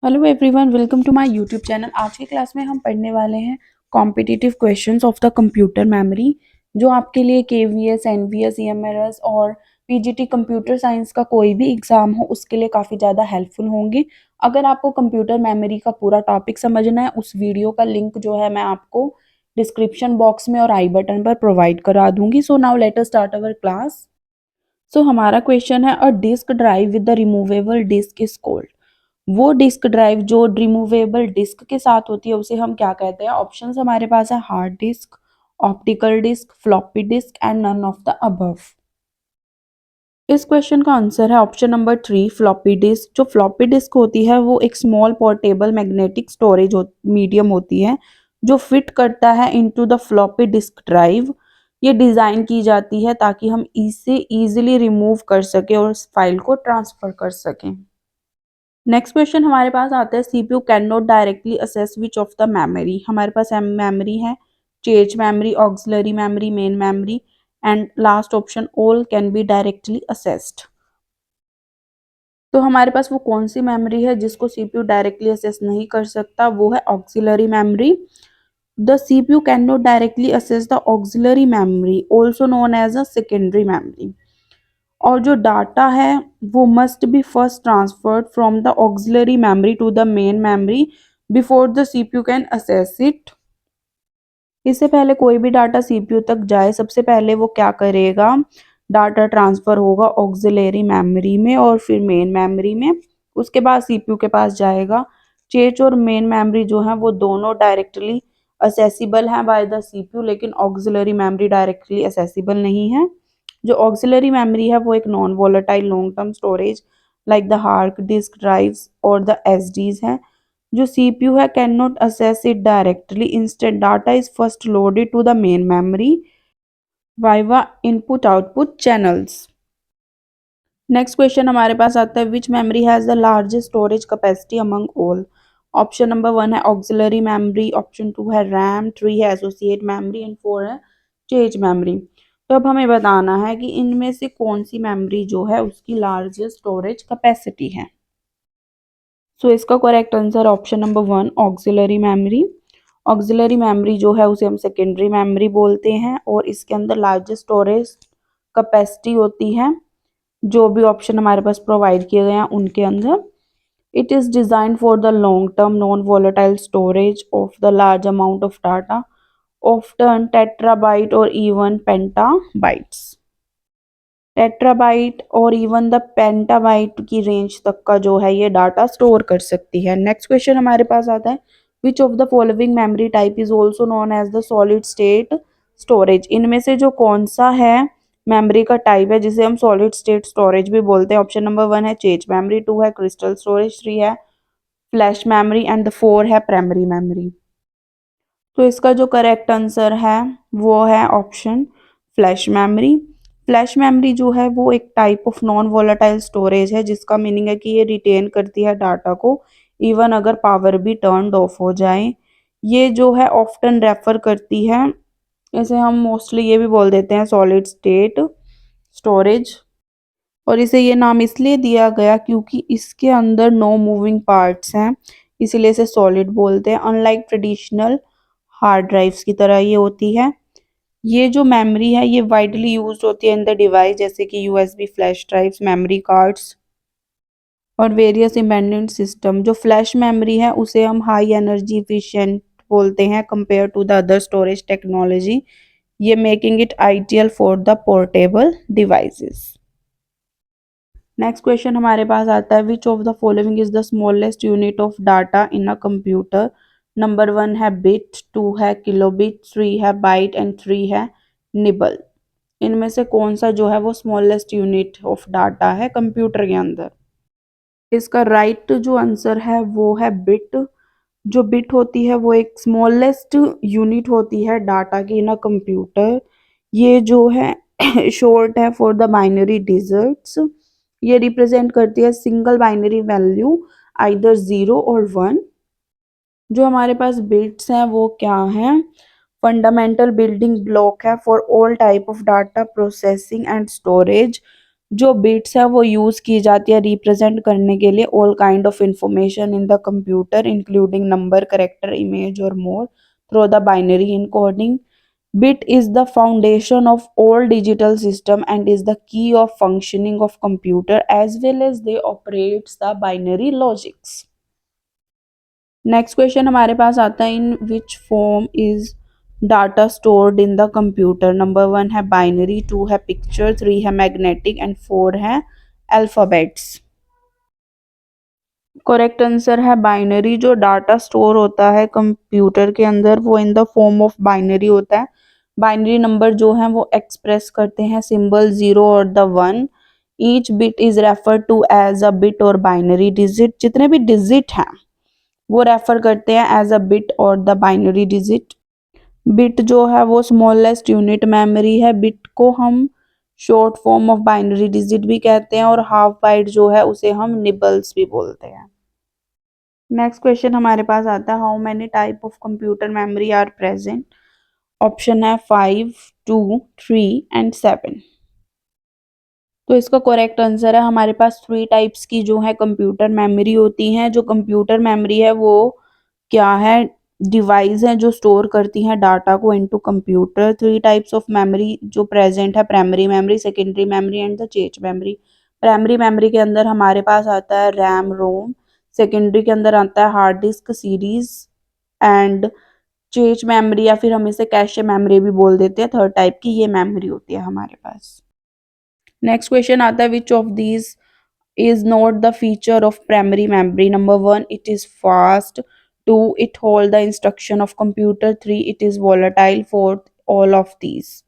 Hello everyone, welcome to my YouTube channel. आज की class में हम पढ़ने वाले हैं competitive questions of the computer memory, जो आपके लिए केवीएस, एनवीएस, ईएमआरएस और पीजीटी कंप्यूटर साइंस का कोई भी एग्जाम हो उसके लिए काफ़ी ज़्यादा हेल्पफुल होंगे। अगर आपको कंप्यूटर मेमोरी का पूरा टॉपिक समझना है, उस वीडियो का लिंक जो है मैं आपको डिस्क्रिप्शन बॉक्स में और आई बटन पर प्रोवाइड करा दूंगी। So now let us start our class. So हमारा क्वेश्चन है, a disk drive with the removable disk is called. वो डिस्क ड्राइव जो रिमूवेबल डिस्क के साथ होती है उसे हम क्या कहते हैं? ऑप्शंस हमारे पास है hard disk, optical disk, floppy disk and none of the above. इस क्वेश्चन का आंसर है ऑप्शन नंबर 3, फ्लॉपी डिस्क। जो फ्लॉपी डिस्क होती है वो एक small portable magnetic storage medium होती है जो फिट करता है into the floppy disk drive. ये डिज़ाइन की जाती है ताकि हम इसे इजीली रिमूव कर सकें और फाइल को ट्रांसफ़र कर सकें। नेक्स्ट क्वेश्चन हमारे पास आता है, CPU can not directly assess which of the memory. हमारे पास मेमोरी है chase memory, auxiliary memory, main memory and last option all can be directly assessed. तो हमारे पास वो कौन सी मेमोरी है जिसको सीपीयू डायरेक्टली असेस नहीं कर सकता? वो है auxiliary memory. The CPU can not directly access the auxiliary memory, also known as a secondary memory. और जो डाटा है वो must be first transferred from the auxiliary memory to the main memory before the CPU can access it. इससे पहले कोई भी data CPU तक जाए, सबसे पहले वो क्या करेगा? डाटा ट्रांसफर होगा ऑक्सिलरी मेमोरी में और फिर मेन मेमोरी में, उसके बाद सीपीयू के पास जाएगा। चेच और मेन मेमोरी जो है वो दोनों डायरेक्टली असेसिबल हैं बाय द सीपीयू, लेकिन ऑक्सिलरी मेमोरी डायरेक्टली असेसिबल नहीं है। जो ऑक्सिलरी मेमोरी है वो एक non volatile long term storage like the hard disk drives और द एसडीज है। जो सीपीयू है can not access it directly, instant data is first loaded to the main memory via input output channels. Next question हमारे पास आता है, which memory has the largest storage capacity among all. Option number 1 है auxiliary memory, option 2 है RAM, 3 है associate memory and 4 है chase memory. तो अब हमें बताना है कि इनमें से कौन सी मेमोरी जो है उसकी लार्जेस्ट स्टोरेज कैपेसिटी है। सो इसका correct answer option number 1, auxiliary memory. Auxiliary memory जो है उसे हम सेकेंडरी मेमोरी बोलते हैं और इसके अंदर लार्जेस्ट स्टोरेज कैपेसिटी होती है जो भी ऑप्शन हमारे पास प्रोवाइड किए गए हैं उनके अंदर। It is design for the long term non volatile storage of the large amount of data, often terabyte और इवन पेंटाबाइट्स। टेट्राबाइट और इवन द पेंटाबाइट की रेंज तक का जो है ये डाटा स्टोर कर सकती है। नेक्स्ट क्वेश्चन हमारे पास आता है, which of the following memory type is also known as the solid state storage. इनमें से जो कौन सा है मेमोरी का टाइप है जिसे हम सॉलिड स्टेट स्टोरेज भी बोलते हैं? ऑप्शन नंबर 1 है चेज मेमोरी, 2 है क्रिस्टल स्टोरेज, 3 है फ्लैश मेमोरी एंड 4 है प्राइमरी मेमोरी। तो इसका जो करेक्ट आंसर है वो है option flash memory. Flash memory जो है वो एक type of non volatile storage है जिसका मीनिंग है कि ये रिटेन करती है डाटा को इवन अगर पावर भी टर्न्ड ऑफ हो जाए। ये जो है ऑफ्टन रेफर करती है, इसे हम मोस्टली ये भी बोल देते हैं सॉलिड स्टेट स्टोरेज। और इसे ये नाम इसलिए दिया गया क्योंकि इसके अंदर नो मूविंग पार्ट्स हैं, इसीलिए इसे सॉलिड बोलते हैं। अनलाइक ट्रेडिशनल हार्ड ड्राइव्स की तरह ये होती है। ये जो मेमोरी है ये वाइडली यूज्ड होती है इन द डिवाइस, जैसे कि USB flash drives, memory cards और वेरियस एम्बेडेड सिस्टम। जो फ्लैश मेमोरी है उसे हम हाई एनर्जी इफिशिएंट बोलते हैं compare to the other storage technology, ये making it ideal for the portable devices. Next question हमारे पास आता है, which of the following is the smallest unit of data in a computer. Number 1 है bit, 2 है kilobit, 3 है bite and 3 है nibble. इनमें से कौन सा जो है वो स्मॉलेस्ट यूनिट ऑफ डाटा है कंप्यूटर के अंदर? इसका राइट जो आंसर है वो है बिट। जो बिट होती है वो एक स्मॉलेस्ट यूनिट होती है डाटा की इन अ कंप्यूटर। ये जो है शॉर्ट है फॉर द बाइनरी डिजिट्स। ये रिप्रेजेंट करती है सिंगल बाइनरी वैल्यू, आइदर 0 और 1। जो हमारे पास बिट्स हैं वो क्या हैं? फंडामेंटल बिल्डिंग ब्लॉक है for all type of data processing and storage. जो बिट्स है वो यूज की जाती है रिप्रेजेंट करने के लिए all kind of information in the computer including number, character, image और more through the binary encoding. Bit is the foundation of all digital system and is the key of functioning of computer as well as they operates the binary logics. Next question हमारे पास आता है, in which form is data stored in the computer. Number 1 है binary, 2 है picture, 3 है magnetic and 4 है alphabets. Correct answer है binary. जो डाटा स्टोर होता है कंप्यूटर के अंदर वो in the form of binary होता है। बाइनरी नंबर जो है वो एक्सप्रेस करते हैं सिंबल 0 और the 1। Each bit is refer to as a bit और बाइनरी डिजिट। जितने भी डिजिट हैं वो रेफर करते हैं एज अ बिट और द बाइनरी डिजिट। बिट जो है वो स्मॉलेस्ट यूनिट मेमोरी है। बिट को हम short form of binary digit भी कहते हैं और हाफ बाइट जो है उसे हम निबल्स भी बोलते हैं। नेक्स्ट क्वेश्चन हमारे पास आता है, how many type of computer memory are present. Option है 5, 2, 3 एंड 7। तो इसका करेक्ट आंसर है हमारे पास 3 टाइप्स की जो है कंप्यूटर मेमोरी होती हैं। जो कंप्यूटर मेमोरी है वो क्या है, डिवाइस है जो स्टोर करती हैं डाटा को into computer. 3 types of memory जो प्रेजेंट है, primary memory, secondary memory and the change memory. Primary memory के अंदर हमारे पास आता है रैम, रोम। सेकेंडरी के अंदर आता है hard disc, series and change memory या फिर हम इसे कैशे मेमोरी भी बोल देते हैं। थर्ड टाइप की ये मेमोरी होती है हमारे पास। नेक्स्ट क्वेश्चन आता है, which of these is not the feature of primary memory। Number 1, it is fast, 2, it hold the instruction of computer, 3, it is volatile, 4, all of these।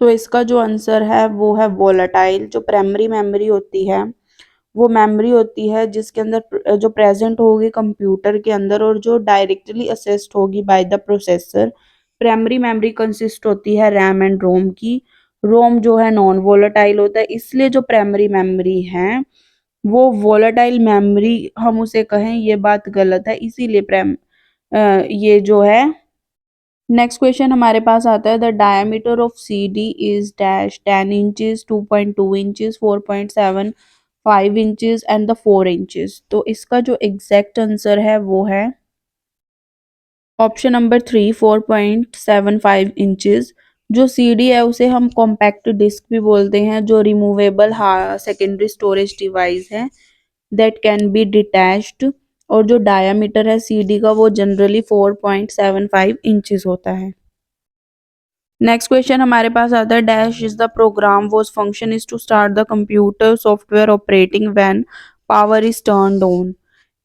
तो इसका जो आंसर है वो है वोलाटाइल। जो प्राइमरी मेमोरी होती है वो मेमोरी होती है जिसके अंदर जो प्रेजेंट होगी कंप्यूटर के अंदर और जो डायरेक्टली असेस्ड होगी by the processor. Primary memory consist होती है रैम एंड रोम की। रोम जो है नॉन वोलाटाइल होता है, इसलिए जो प्राइमरी मेमोरी है वो वोलाटाइल मेमोरी हम उसे कहें ये बात गलत है, इसीलिए ये जो है। नेक्स्ट क्वेश्चन हमारे पास आता है, the diameter of C D is dash 10 inches, 2.2 inches, 4.7, 5 inches and the 4 inches. तो इसका जो एग्जैक्ट आंसर है वो है ऑप्शन नंबर 3, 4.75 इंचेस। जो सीडी है उसे हम कॉम्पैक्ट डिस्क भी बोलते हैं, जो रिमूवेबल सेकेंडरी स्टोरेज डिवाइस है दैट कैन बी डिटैच्ड। और जो डायामीटर है सीडी का वो जनरली 4.75 इंचेस होता है। नेक्स्ट क्वेश्चन हमारे पास आता है, dash is the program was function is to start the computer software operating when power is turned on.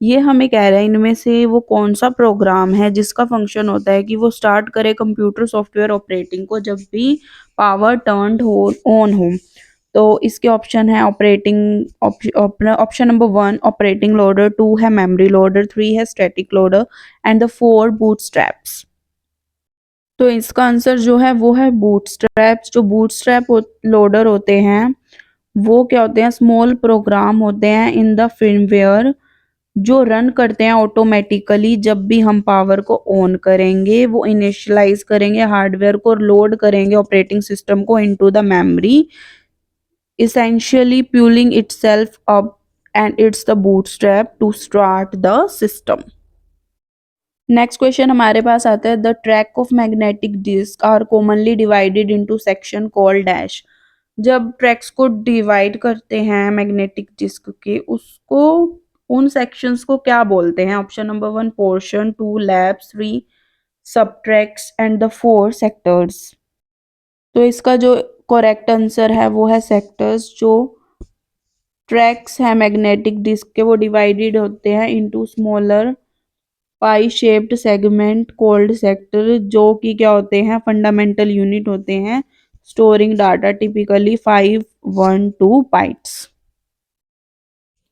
ये हमें कह रहे हैं इनमें से वो कौन सा प्रोग्राम है जिसका फंक्शन होता है कि वो स्टार्ट करे कंप्यूटर सॉफ्टवेयर ऑपरेटिंग को जब भी पावर टर्न्ड हो ऑन हो। तो इसके ऑप्शन है ऑप्शन नंबर 1 ऑपरेटिंग लोडर, 2 है मेमोरी लोडर, 3 है static loader and the 4 bootstraps. तो इसका आंसर जो है वो है बूटस्ट्रैप्स। जो बूटस्ट्रैप लोडर होते हैं वो क्या होते हैं, स्मॉल प्रोग्राम होते हैं इन द फर्मवेयर जो रन करते हैं ऑटोमेटिकली जब भी हम पावर को ऑन करेंगे। वो इनिशियलाइज करेंगे हार्डवेयर को और लोड करेंगे ऑपरेटिंग सिस्टम को into the memory, essentially pulling itself up, and it's the bootstrap to start the system। Next question हमारे पास आता है, the track of magnetic disk are commonly divided into section called dash. जब tracks को divide करते हैं magnetic disk के, उसको उन सेक्शंस को क्या बोलते हैं। ऑप्शन नंबर 1 पोर्शन, 2 लैब्स, 3 सब ट्रैक्स एंड द 4 सेक्टर्स। तो इसका जो करेक्ट आंसर है वो है सेक्टर्स। जो ट्रैक्स है मैग्नेटिक डिस्क के वो डिवाइडेड होते हैं इनटू स्मॉलर पाई शेप्ड सेगमेंट कॉल्ड सेक्टर, जो कि क्या होते हैं, फंडामेंटल यूनिट होते हैं स्टोरिंग डाटा, टिपिकली 512 बाइट्स।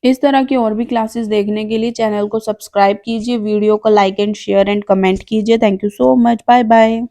इस तरह की और भी क्लासेस देखने के लिए चैनल को सब्सक्राइब कीजिए, वीडियो को like and share and comment कीजिए। Thank you so much, bye bye.